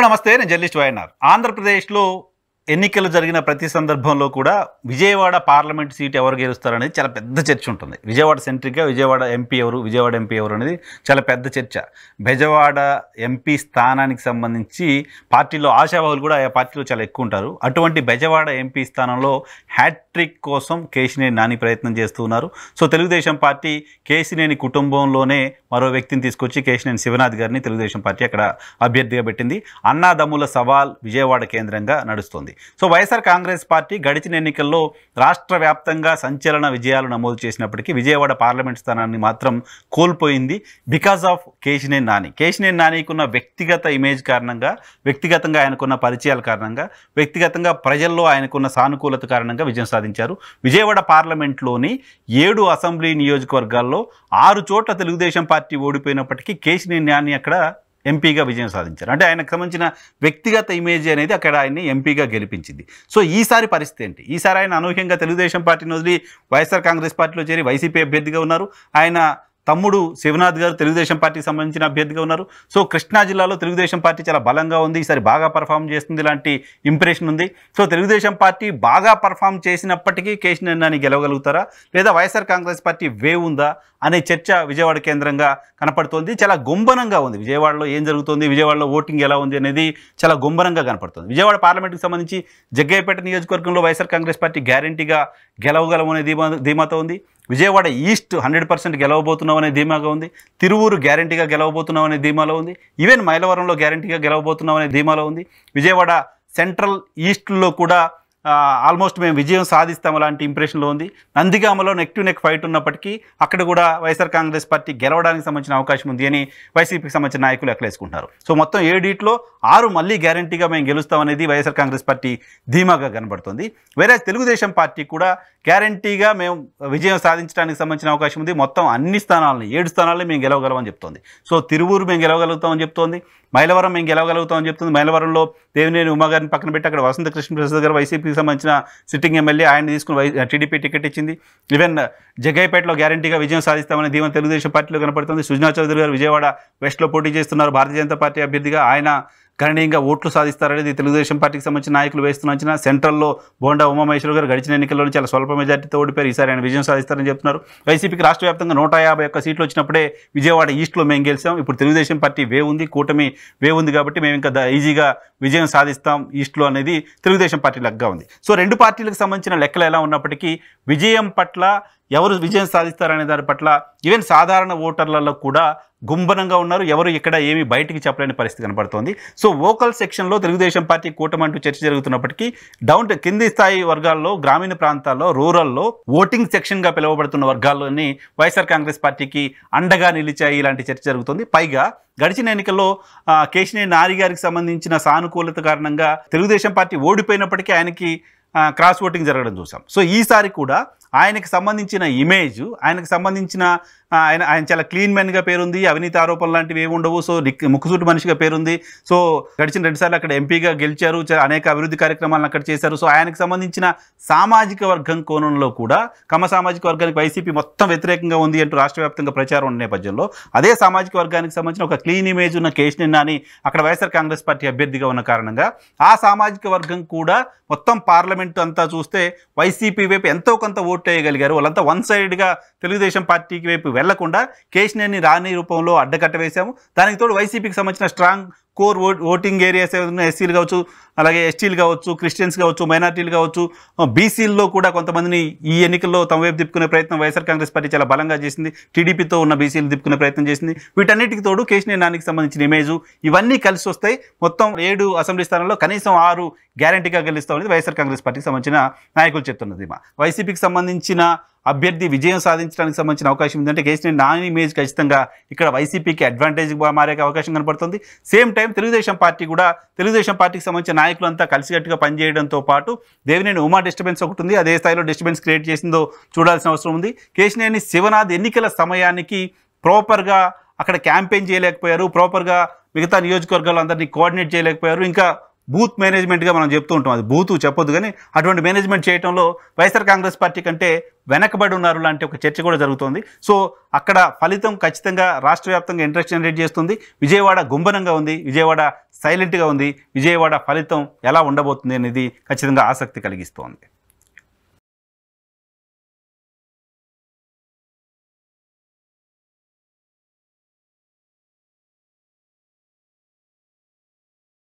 నమస్తే, నేను journalist YNR. ఆంధ్రప్రదేశ్లో ఎన్నికలు జరిగిన ప్రతి సందర్భంలో కూడా విజయవాడ పార్లమెంట్ సీట్ ఎవరు గెలుస్తారనేది చాలా పెద్ద చర్చ ఉంటుంది. విజయవాడ సెంట్రిక్గా విజయవాడ ఎంపీ ఎవరు అనేది చాలా పెద్ద చర్చ. బెజవాడ ఎంపీ స్థానానికి సంబంధించి పార్టీలో ఆశావాహులు కూడా ఆ పార్టీలో చాలా ఎక్కువ ఉంటారు. అటువంటి బెజవాడ ఎంపీ స్థానంలో హ్యాట్రిక్ కోసం కేశినేని నాని ప్రయత్నం చేస్తూ ఉన్నారు. సో తెలుగుదేశం పార్టీ కేశినేని కుటుంబంలోనే మరో వ్యక్తిని తీసుకొచ్చి కేశినేని శివనాథ్ గారిని తెలుగుదేశం పార్టీ అక్కడ అభ్యర్థిగా పెట్టింది. అన్నాదమ్ముల సవాల్ విజయవాడ కేంద్రంగా నడుస్తుంది. సో వైఎస్ఆర్ కాంగ్రెస్ పార్టీ గడిచిన ఎన్నికల్లో రాష్ట్ర వ్యాప్తంగా సంచలన విజయాలు నమోదు చేసినప్పటికీ విజయవాడ పార్లమెంట్ స్థానాన్ని మాత్రం కోల్పోయింది బికాజ్ ఆఫ్ కేశినేని నాని. కేశినేని నానికున్న వ్యక్తిగత ఇమేజ్ కారణంగా, వ్యక్తిగతంగా ఆయనకున్న పరిచయాల కారణంగా, వ్యక్తిగతంగా ప్రజల్లో ఆయనకున్న సానుకూలత కారణంగా విజయం సాధించారు. విజయవాడ పార్లమెంట్లోని 7 అసెంబ్లీ నియోజకవర్గాల్లో 6 చోట్ల తెలుగుదేశం పార్టీ ఓడిపోయినప్పటికీ కేశినేని నాని అక్కడ ఎంపీగా విజయం సాధించారు. అంటే ఆయనకు సంబంధించిన వ్యక్తిగత ఇమేజ్ అనేది అక్కడ ఆయన్ని ఎంపీగా గెలిపించింది. సో ఈసారి పరిస్థితి ఏంటి? ఈసారి ఆయన అనూహ్యంగా తెలుగుదేశం పార్టీని వదిలి వైఎస్ఆర్ కాంగ్రెస్ పార్టీలో చేరి వైసీపీ అభ్యర్థిగా ఉన్నారు. ఆయన తమ్ముడు శివనాథ్ గారు తెలుగుదేశం పార్టీకి సంబంధించిన అభ్యర్థిగా ఉన్నారు. సో కృష్ణా జిల్లాలో తెలుగుదేశం పార్టీ చాలా బలంగా ఉంది, ఈసారి బాగా పర్ఫామ్ చేస్తుంది లాంటి ఇంప్రెషన్ ఉంది. సో తెలుగుదేశం పార్టీ బాగా పర్ఫామ్ చేసినప్పటికీ కేశినేని నాని గెలవగలుగుతారా, లేదా వైఎస్ఆర్ కాంగ్రెస్ పార్టీ వేవ్ ఉందా అనే చర్చ విజయవాడ కేంద్రంగా కనపడుతోంది. చాలా గుంభనంగా ఉంది. విజయవాడలో ఏం జరుగుతుంది, విజయవాడలో ఓటింగ్ ఎలా ఉంది అనేది చాలా గుంభనంగా కనపడుతుంది. విజయవాడ పార్లమెంట్కి సంబంధించి జగ్గయ్యపేట నియోజకవర్గంలో వైఎస్ఆర్ కాంగ్రెస్ పార్టీ గ్యారంటీగా గెలవగలమనే ధీమాతో ఉంది. విజయవాడ ఈస్ట్ 100% గెలవబోతున్నాం అనే ధీమాగా ఉంది. తిరువూరు గ్యారంటీగా గెలవబోతున్నాం అనే ధీమాలో ఉంది. ఈవెన్ మైలవరంలో గ్యారంటీగా గెలవబోతున్నాం అనే ధీమాలో ఉంది. విజయవాడ సెంట్రల్ ఈస్ట్లో కూడా ఆల్మోస్ట్ మేము విజయం సాధిస్తాం అలాంటి ఇంప్రెషన్లో ఉంది. నందిగామలో నెక్ టు నెక్ ఫైట్ ఉన్నప్పటికీ అక్కడ కూడా వైఎస్ఆర్ కాంగ్రెస్ పార్టీ గెలవడానికి సంబంధించిన అవకాశం ఉంది అని వైసీపీకి సంబంధించిన నాయకులు ఎక్కలేసుకుంటున్నారు. సో మొత్తం 7 6 మళ్ళీ గ్యారంటీగా మేము గెలుస్తామనేది వైఎస్ఆర్ కాంగ్రెస్ పార్టీ ధీమాగా కనబడుతుంది. వేరే తెలుగుదేశం పార్టీ కూడా గ్యారంటీగా మేము విజయం సాధించడానికి సంబంధించిన అవకాశం ఉంది. మొత్తం అన్ని స్థానాలని 7 స్థానాలని మేము గెలవగలమని చెప్తోంది. సో తిరువూరు మేము గెలవగలుగుతామని చెప్తోంది. మైలవరం మేము గెలవగలుగుతామని చెప్తుంది. మైలవరంలో దేవినేని ఉమా గారిని పక్కన పెట్టి అక్కడ వసంత కృష్ణప్రసాద్ గారు వైసీపీకి సంబంధించిన సిట్టింగ్ ఎమ్మెల్యే, ఆయన తీసుకుని టీడీపీ టికెట్ ఇచ్చింది. ఈవెన్ జగ్గయ్యపేటలో గ్యారంటీగా విజయం సాధిస్తామని ధీమా తెలుగుదేశం పార్టీలో కనపడుతుంది. సుజనా చౌదరి గారు విజయవాడ వెస్ట్లో పోటీ చేస్తున్నారు భారతీయ జనతా పార్టీ అభ్యర్థిగా. ఆయన గణనీయంగా ఓట్లు సాధిస్తారనేది తెలుగుదేశం పార్టీకి సంబంధించిన నాయకులు వేస్తున్న అంచనా. సెంట్రల్లో బోండా ఉమామహేశ్వర గారు గడిచిన ఎన్నికల్లో చాలా స్వల్ప మెజార్టీతో ఓడిపోయారు. ఈసారి ఆయన విజయం సాధిస్తారని చెప్తున్నారు. వైసీపీకి రాష్ట్ర వ్యాప్తంగా 151 సీట్లు వచ్చినప్పుడే విజయవాడ ఈస్ట్లో మేము గెలిచాం. ఇప్పుడు తెలుగుదేశం పార్టీ వేవ్ ఉంది, కూటమి వేవ్ ఉంది కాబట్టి మేము ఇంకా ఈజీగా విజయం సాధిస్తాం ఈస్ట్లో అనేది తెలుగుదేశం పార్టీ లెక్కగా ఉంది. సో 2 పార్టీలకు సంబంధించిన లెక్కలు ఎలా ఉన్నప్పటికీ విజయం పట్ల, ఎవరు విజయం సాధిస్తారనే దాని పట్ల ఈవెన్ సాధారణ ఓటర్లలో కూడా గుంభనంగా ఉన్నారు. ఎవరు ఇక్కడ ఏమీ బయటికి చెప్పలేని పరిస్థితి కనపడుతోంది. సో వోకల్ సెక్షన్లో తెలుగుదేశం పార్టీ కూటమి అంటూ చర్చ జరుగుతున్నప్పటికీ డౌన్ కింది స్థాయి వర్గాల్లో, గ్రామీణ ప్రాంతాల్లో, రూరల్లో ఓటింగ్ సెక్షన్గా పిలువబడుతున్న వర్గాల్లోని వైఎస్ఆర్ కాంగ్రెస్ పార్టీకి అండగా నిలిచాయి ఇలాంటి చర్చ జరుగుతుంది. పైగా గడిచిన ఎన్నికల్లో కేశినేని నాని గారికి సంబంధించిన సానుకూలత కారణంగా తెలుగుదేశం పార్టీ ఓడిపోయినప్పటికీ ఆయనకి క్రాస్ ఓటింగ్ జరగడం చూసాం. సో ఈసారి కూడా ఆయనకు సంబంధించిన ఇమేజ్, ఆయనకు సంబంధించిన ఆయన చాలా క్లీన్ మ్యాన్గా పేరుంది, అవినీతి ఆరోపణలు లాంటివి ఏమి ఉండవు. సో ముక్కుసూటి మనిషిగా పేరుంది. సో గడిచిన 2 సార్లు అక్కడ ఎంపీగా గెలిచారు, అనేక అభివృద్ధి కార్యక్రమాలను అక్కడ చేశారు. సో ఆయనకు సంబంధించిన సామాజిక వర్గం కోణంలో కూడా కమ్మ సామాజిక వర్గానికి వైసీపీ మొత్తం వ్యతిరేకంగా ఉంది అంటూ రాష్ట్ర వ్యాప్తంగా ప్రచారం ఉన్న నేపథ్యంలో అదే సామాజిక వర్గానికి సంబంధించిన ఒక క్లీన్ ఇమేజ్ ఉన్న కేశినేని నాని అక్కడ వైఎస్ఆర్ కాంగ్రెస్ పార్టీ అభ్యర్థిగా ఉన్న కారణంగా ఆ సామాజిక వర్గం కూడా మొత్తం పార్లమెంటు అంతా చూస్తే వైసీపీ వైపు ఎంతో కొంత ఓటు వేయగలిగారు. వాళ్ళంతా వన్ సైడ్గా తెలుగుదేశం పార్టీకి వైపు వెళ్లకుండా కేశినేని నాని రూపంలో అడ్డకట్ట వేశాము. దానికి తోడు వైసీపీకి సంబంధించిన స్ట్రాంగ్ కోర్ ఓటింగ్ ఏరియాస్ ఏదైనా ఎస్సీలు కావచ్చు, అలాగే ఎస్టీలు కావచ్చు, క్రిస్టియన్స్ కావచ్చు, మైనార్టీలు కావచ్చు, బీసీల్లో కూడా కొంతమందిని ఈ ఎన్నికల్లో తమ వైపు తిప్పుకునే ప్రయత్నం వైఎస్ఆర్ కాంగ్రెస్ పార్టీ చాలా బలంగా చేసింది. టీడీపీతో ఉన్న బీసీలు తిప్పుకునే ప్రయత్నం చేసింది. వీటన్నిటికి తోడు కేశినేని నానికి సంబంధించిన ఇమేజు ఇవన్నీ కలిసి వస్తాయి. మొత్తం 7 అసెంబ్లీ స్థానాల్లో కనీసం 6 గ్యారంటీగా గెలుస్తామనేది వైఎస్ఆర్ కాంగ్రెస్ పార్టీకి సంబంధించిన నాయకులు చెప్తున్నది. వైసీపీకి సంబంధించిన అభ్యర్థి విజయం సాధించడానికి సంబంధించిన అవకాశం ఉందంటే కేశినేని నాని ఇమేజ్ ఖచ్చితంగా ఇక్కడ వైసీపీకి అడ్వాంటేజ్గా మారే అవకాశం కనపడుతుంది. సేమ్ టైం తెలుగుదేశం పార్టీ కూడా, తెలుగుదేశం పార్టీకి సంబంధించిన నాయకులంతా కలిసికట్టుగా పనిచేయడంతో పాటు దేవినేని ఉమా డిస్టర్బెన్స్ ఒకటి ఉంది. అదే స్థాయిలో డిస్టర్బెన్స్ క్రియేట్ చేసిందో చూడాల్సిన అవసరం ఉంది. కేశినేని శివనాథ్ ఎన్నికల సమయానికి ప్రాపర్గా అక్కడ క్యాంపెయిన్ చేయలేకపోయారు, ప్రాపర్గా మిగతా నియోజకవర్గాలు అందరినీ కోఆర్డినేట్ చేయలేకపోయారు. ఇంకా బూత్ మేనేజ్మెంట్గా మనం చెప్తూ ఉంటాం, అది బూత్ చెప్పొద్దు కానీ అటువంటి మేనేజ్మెంట్ చేయడంలో వైఎస్ఆర్ కాంగ్రెస్ పార్టీ కంటే వెనకబడి ఉన్నారు లాంటి ఒక చర్చ కూడా జరుగుతోంది. సో అక్కడ ఫలితం ఖచ్చితంగా రాష్ట్ర వ్యాప్తంగా ఇంట్రెస్ట్ జనరేట్ చేస్తుంది. విజయవాడ గుంభనంగా ఉంది, విజయవాడ సైలెంట్గా ఉంది. విజయవాడ ఫలితం ఎలా ఉండబోతుంది అనేది ఖచ్చితంగా ఆసక్తి కలిగిస్తోంది.